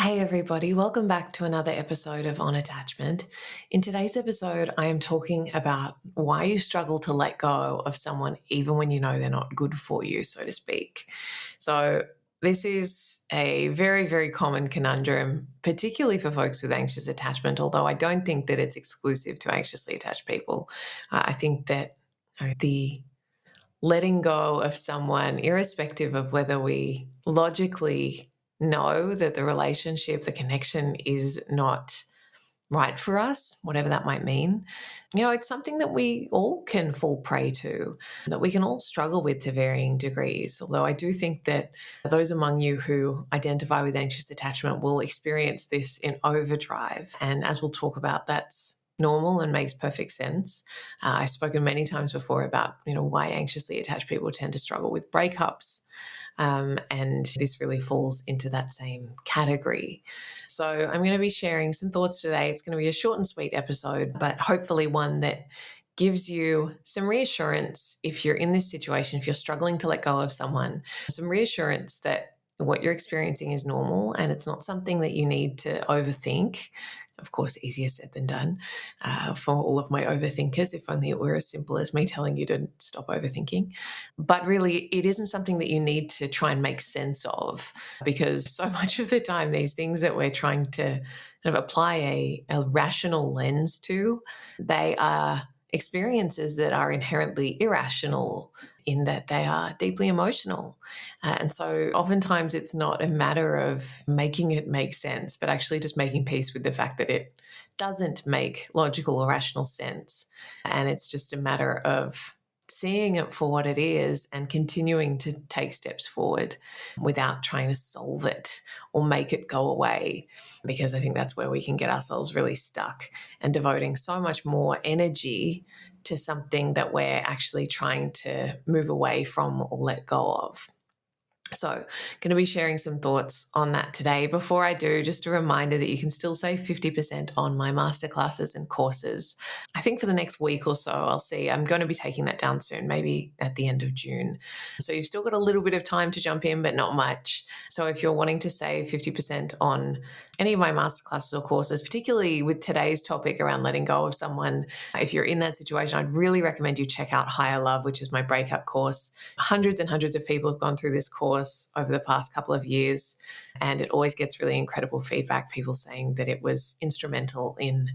Hey everybody, welcome back to another episode of On Attachment. In today's episode, I am talking about why you struggle to let go of someone even when you know they're not good for you, so to speak. So, this is a very, very common conundrum, particularly for folks with anxious attachment, although I don't think that it's exclusive to anxiously attached people. I think that the letting go of someone, irrespective of whether we logically know that the relationship, the connection is not right for us, whatever that might mean. It's something that we all can fall prey to, that we can all struggle with to varying degrees. Although I do think that those among you who identify with anxious attachment will experience this in overdrive. And as we'll talk about, that's normal and makes perfect sense. I've spoken many times before about why anxiously attached people tend to struggle with breakups, and this really falls into that same category. So I'm going to be sharing some thoughts today. It's going to be a short and sweet episode, but hopefully one that gives you some reassurance if you're in this situation, if you're struggling to let go of someone, some reassurance that what you're experiencing is normal and it's not something that you need to overthink. Of course, easier said than done for all of my overthinkers, if only it were as simple as me telling you to stop overthinking. But really, it isn't something that you need to try and make sense of, because so much of the time, these things that we're trying to kind of apply a rational lens to, they are experiences that are inherently irrational in that they are deeply emotional. And so oftentimes it's not a matter of making it make sense, but actually just making peace with the fact that it doesn't make logical or rational sense. And it's just a matter of seeing it for what it is and continuing to take steps forward without trying to solve it or make it go away, because I think that's where we can get ourselves really stuck and devoting so much more energy to something that we're actually trying to move away from or let go of. So, going to be sharing some thoughts on that today. Before I do, just a reminder that you can still save 50% on my masterclasses and courses. I think for the next week or so, I'll see. I'm going to be taking that down soon, maybe at the end of June. So, you've still got a little bit of time to jump in, but not much. So, if you're wanting to save 50% on any of my masterclasses or courses, particularly with today's topic around letting go of someone, if you're in that situation, I'd really recommend you check out Higher Love, which is my breakup course. Hundreds and hundreds of people have gone through this course over the past couple of years, and it always gets really incredible feedback, people saying that it was instrumental in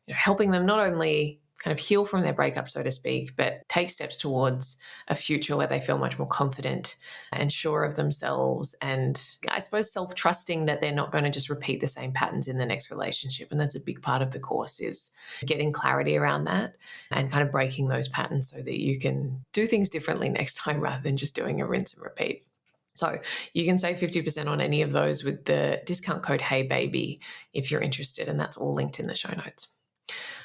helping them not only kind of heal from their breakup, so to speak, but take steps towards a future where they feel much more confident and sure of themselves, and I suppose self-trusting that they're not going to just repeat the same patterns in the next relationship. And that's a big part of the course, is getting clarity around that and kind of breaking those patterns so that you can do things differently next time rather than just doing a rinse and repeat. So you can save 50% on any of those with the discount code HeyBaby if you're interested, and that's all linked in the show notes.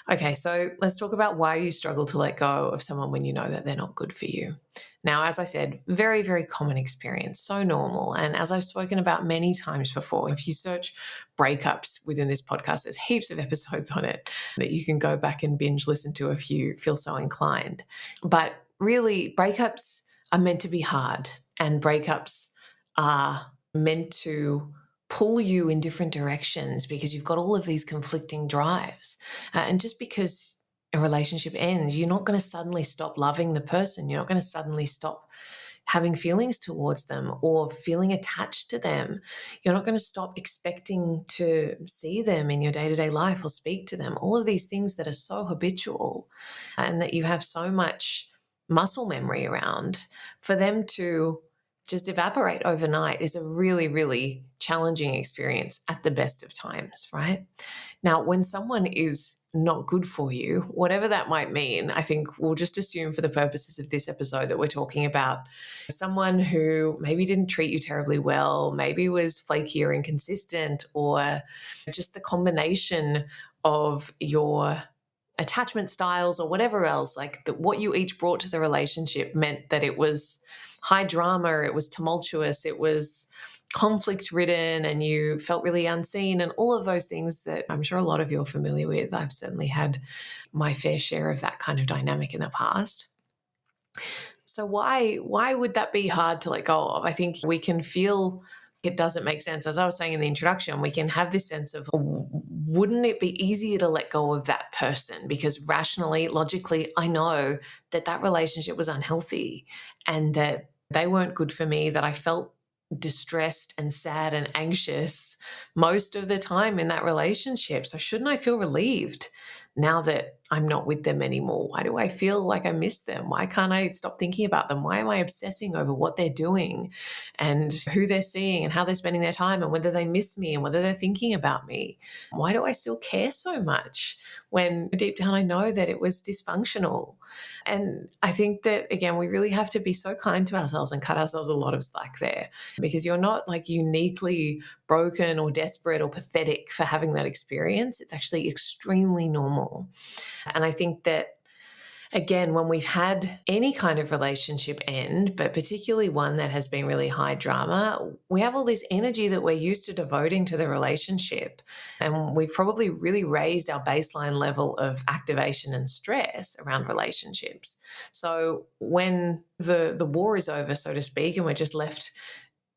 Okay, so let's talk about why you struggle to let go of someone when you know that they're not good for you. Now, as I said, very, very common experience, so normal. And as I've spoken about many times before, if you search breakups within this podcast, there's heaps of episodes on it that you can go back and binge listen to if you feel so inclined. But really, breakups are meant to be hard, and breakups are meant to pull you in different directions because you've got all of these conflicting drives. And just because a relationship ends, you're not going to suddenly stop loving the person. You're not going to suddenly stop having feelings towards them or feeling attached to them. You're not going to stop expecting to see them in your day-to-day life or speak to them. All of these things that are so habitual and that you have so much muscle memory around, for them to just evaporate overnight is a really, really challenging experience at the best of times, right? Now, when someone is not good for you, whatever that might mean, I think we'll just assume for the purposes of this episode that we're talking about someone who maybe didn't treat you terribly well, maybe was flaky or inconsistent, or just the combination of your attachment styles or whatever else, like what you each brought to the relationship meant that it was high drama, it was tumultuous, it was conflict ridden, and you felt really unseen, and all of those things that I'm sure a lot of you are familiar with. I've certainly had my fair share of that kind of dynamic in the past. So why would that be hard to let go of? I think we can feel it doesn't make sense. As I was saying in the introduction, we can have this sense of, wouldn't it be easier to let go of that person? Because rationally, logically, I know that that relationship was unhealthy and that they weren't good for me, that I felt distressed and sad and anxious most of the time in that relationship. So shouldn't I feel relieved now that I'm not with them anymore? Why do I feel like I miss them? Why can't I stop thinking about them? Why am I obsessing over what they're doing and who they're seeing and how they're spending their time and whether they miss me and whether they're thinking about me? Why do I still care so much when deep down I know that it was dysfunctional? And I think that, again, we really have to be so kind to ourselves and cut ourselves a lot of slack there, because you're not like uniquely broken or desperate or pathetic for having that experience. It's actually extremely normal. And I think that, again, when we've had any kind of relationship end, but particularly one that has been really high drama, we have all this energy that we're used to devoting to the relationship. And we've probably really raised our baseline level of activation and stress around relationships. So when the war is over, so to speak, and we're just left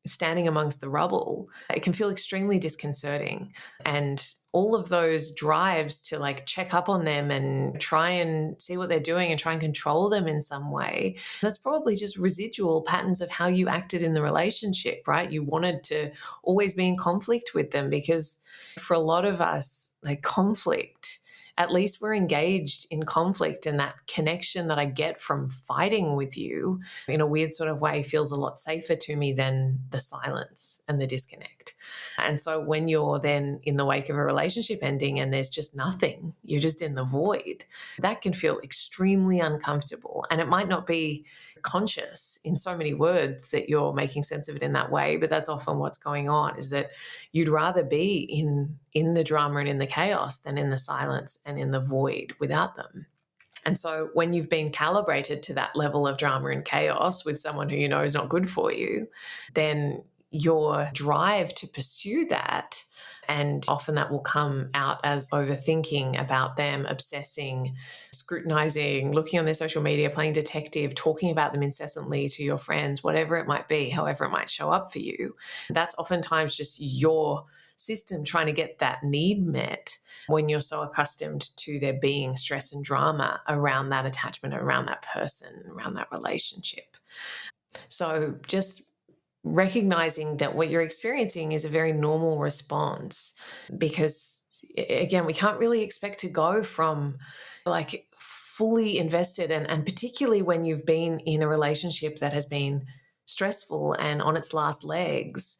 standing amongst the rubble, it can feel extremely disconcerting. And all of those drives to like check up on them and try and see what they're doing and try and control them in some way, that's probably just residual patterns of how you acted in the relationship, right? You wanted to always be in conflict with them, because for a lot of us, like, conflict, at least we're engaged in conflict, and that connection that I get from fighting with you in a weird sort of way feels a lot safer to me than the silence and the disconnect. And so when you're then in the wake of a relationship ending and there's just nothing, you're just in the void, that can feel extremely uncomfortable. And it might not be conscious in so many words that you're making sense of it in that way, but that's often what's going on, is that you'd rather be in the drama and in the chaos than in the silence and in the void without them. And so when you've been calibrated to that level of drama and chaos with someone who you know is not good for you, then your drive to pursue that, and often that will come out as overthinking about them, obsessing, scrutinizing, looking on their social media, playing detective, talking about them incessantly to your friends, whatever it might be, however it might show up for you. That's oftentimes just your system trying to get that need met when you're so accustomed to there being stress and drama around that attachment, around that person, around that relationship. So just recognizing that what you're experiencing is a very normal response, because, again, we can't really expect to go from like fully invested, and particularly when you've been in a relationship that has been stressful and on its last legs.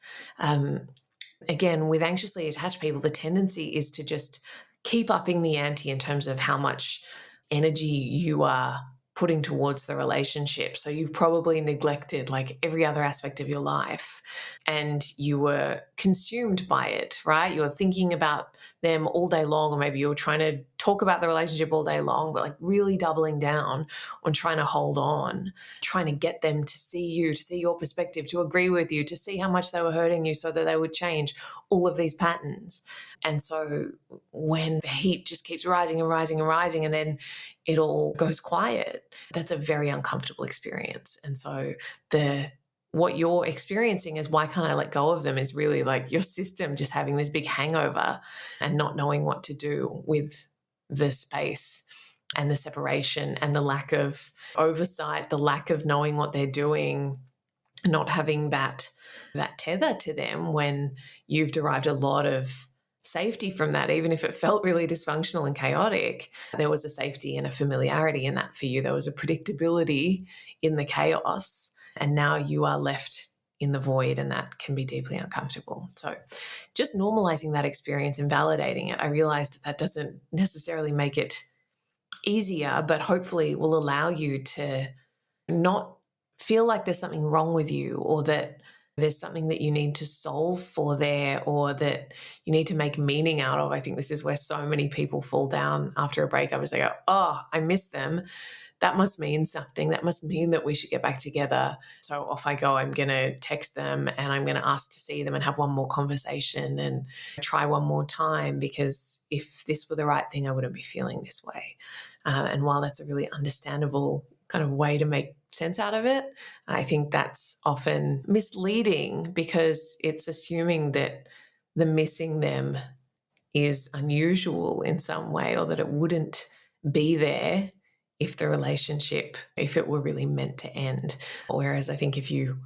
Again, with anxiously attached people, the tendency is to just keep upping the ante in terms of how much energy you are putting towards the relationship. So you've probably neglected like every other aspect of your life, and you were consumed by it, right? You were thinking about them all day long, or maybe you were trying to talk about the relationship all day long, but like really doubling down on trying to hold on, trying to get them to see you, to see your perspective, to agree with you, to see how much they were hurting you so that they would change, all of these patterns. And so when the heat just keeps rising and rising and rising, and then it all goes quiet, that's a very uncomfortable experience. And so what you're experiencing is, why can't I let go of them, is really like your system just having this big hangover and not knowing what to do with the space and the separation and the lack of oversight, the lack of knowing what they're doing, not having that tether to them when you've derived a lot of safety from that. Even if it felt really dysfunctional and chaotic, there was a safety and a familiarity in that for you. There was a predictability in the chaos, and now you are left in the void, and that can be deeply uncomfortable. So just normalizing that experience and validating it, I realized that doesn't necessarily make it easier, but hopefully will allow you to not feel like there's something wrong with you, or that there's something that you need to solve for there, or that you need to make meaning out of. I think this is where so many people fall down after a breakup, is they go, oh, I miss them. That must mean something. That must mean that we should get back together. So off I go. I'm going to text them, and I'm going to ask to see them and have one more conversation and try one more time, because if this were the right thing, I wouldn't be feeling this way. And while that's a really understandable kind of way to make sense out of it. I think that's often misleading because it's assuming that the missing them is unusual in some way, or that it wouldn't be there if the relationship, if it were really meant to end. Whereas I think if you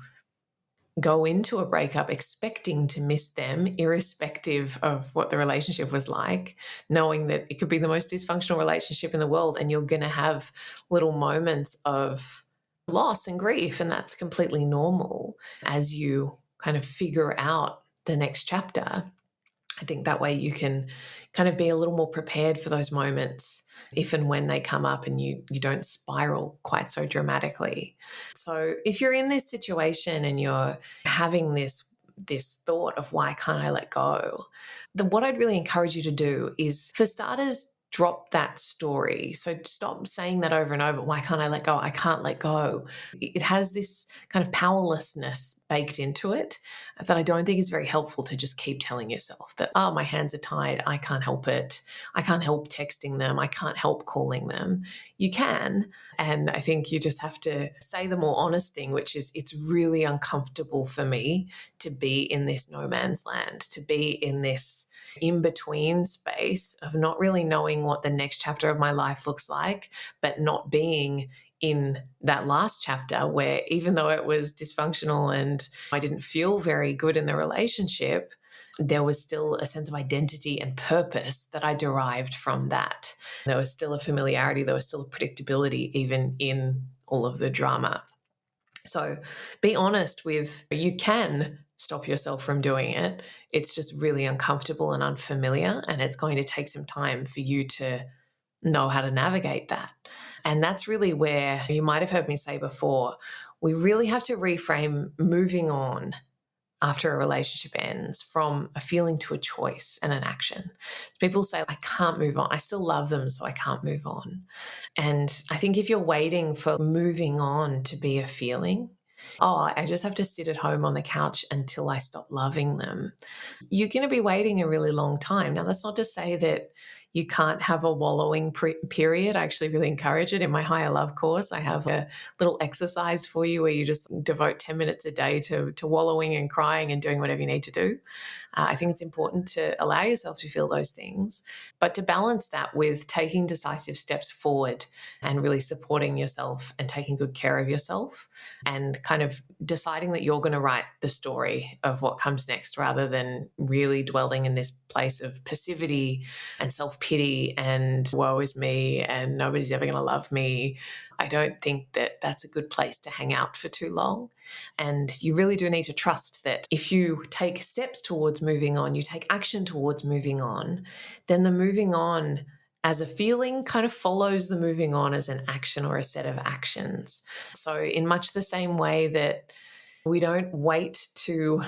go into a breakup expecting to miss them, irrespective of what the relationship was like, knowing that it could be the most dysfunctional relationship in the world and you're going to have little moments of loss and grief, and that's completely normal as you kind of figure out the next chapter. I think that way you can kind of be a little more prepared for those moments if and when they come up, and you don't spiral quite so dramatically. So if you're in this situation and you're having this thought of why can't I let go, then what I'd really encourage you to do is, for starters, drop that story. So stop saying that over and over. Why can't I let go? I can't let go. It has this kind of powerlessness baked into it that I don't think is very helpful to just keep telling yourself that, oh, my hands are tied. I can't help it. I can't help texting them. I can't help calling them. You can. And I think you just have to say the more honest thing, which is, it's really uncomfortable for me to be in this no man's land, to be in this in-between space of not really knowing what the next chapter of my life looks like, but not being in that last chapter where, even though it was dysfunctional and I didn't feel very good in the relationship, there was still a sense of identity and purpose that I derived from that. There was still a familiarity, there was still a predictability, even in all of the drama. So be honest with, you can stop yourself from doing it. It's just really uncomfortable and unfamiliar, and it's going to take some time for you to know how to navigate that. And that's really where, you might have heard me say before, we really have to reframe moving on after a relationship ends from a feeling to a choice and an action. People say, I can't move on. I still love them, so I can't move on. And I think if you're waiting for moving on to be a feeling, oh, I just have to sit at home on the couch until I stop loving them, you're going to be waiting a really long time. Now, that's not to say that you can't have a wallowing period. I actually really encourage it. In my Higher Love course, I have a little exercise for you where you just devote 10 minutes a day to wallowing and crying and doing whatever you need to do. I think it's important to allow yourself to feel those things, but to balance that with taking decisive steps forward and really supporting yourself and taking good care of yourself, and kind of deciding that you're going to write the story of what comes next, rather than really dwelling in this place of passivity and self-pity and woe is me and nobody's ever going to love me. I don't think that that's a good place to hang out for too long. And you really do need to trust that if you take steps towards moving on, you take action towards moving on, then the moving on as a feeling kind of follows the moving on as an action or a set of actions. So in much the same way that we don't wait to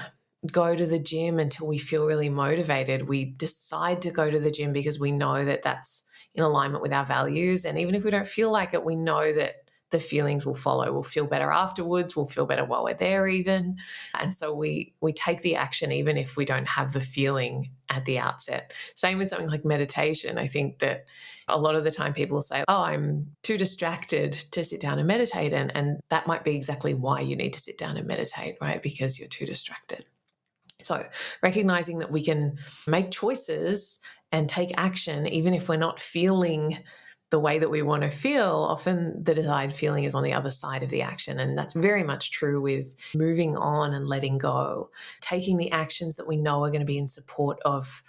go to the gym until we feel really motivated, we decide to go to the gym because we know that that's in alignment with our values. And even if we don't feel like it, we know that the feelings will follow. We'll feel better afterwards. We'll feel better while we're there even. And so we take the action even if we don't have the feeling at the outset. Same with something like meditation. I think that a lot of the time people say, oh, I'm too distracted to sit down and meditate. And that might be exactly why you need to sit down and meditate, right? Because you're too distracted. So recognizing that we can make choices and take action even if we're not feeling the way that we want to feel. Often the desired feeling is on the other side of the action. And that's very much true with moving on and letting go, taking the actions that we know are going to be in support of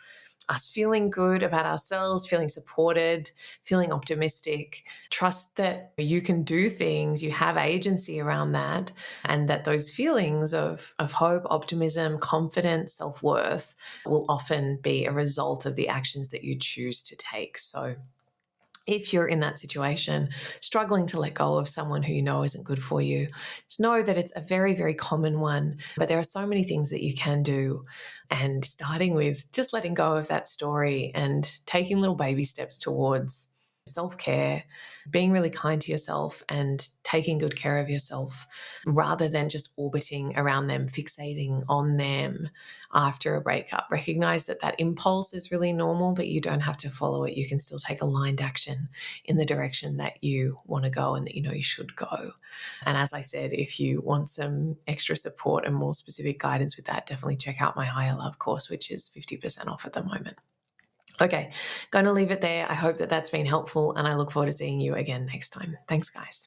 us feeling good about ourselves, feeling supported, feeling optimistic. Trust that you can do things, you have agency around that, and that those feelings of hope, optimism, confidence, self-worth will often be a result of the actions that you choose to take. So if you're in that situation, struggling to let go of someone who you know isn't good for you, just know that it's a very, very common one. But there are so many things that you can do. And starting with just letting go of that story and taking little baby steps towards self-care, being really kind to yourself and taking good care of yourself rather than just orbiting around them, fixating on them after a breakup. Recognize that that impulse is really normal, but you don't have to follow it. You can still take aligned action in the direction that you want to go and that you know you should go. And as I said, if you want some extra support and more specific guidance with that, definitely check out my Higher Love course, which is 50% off at the moment. Okay, going to leave it there. I hope that that's been helpful, and I look forward to seeing you again next time. Thanks, guys.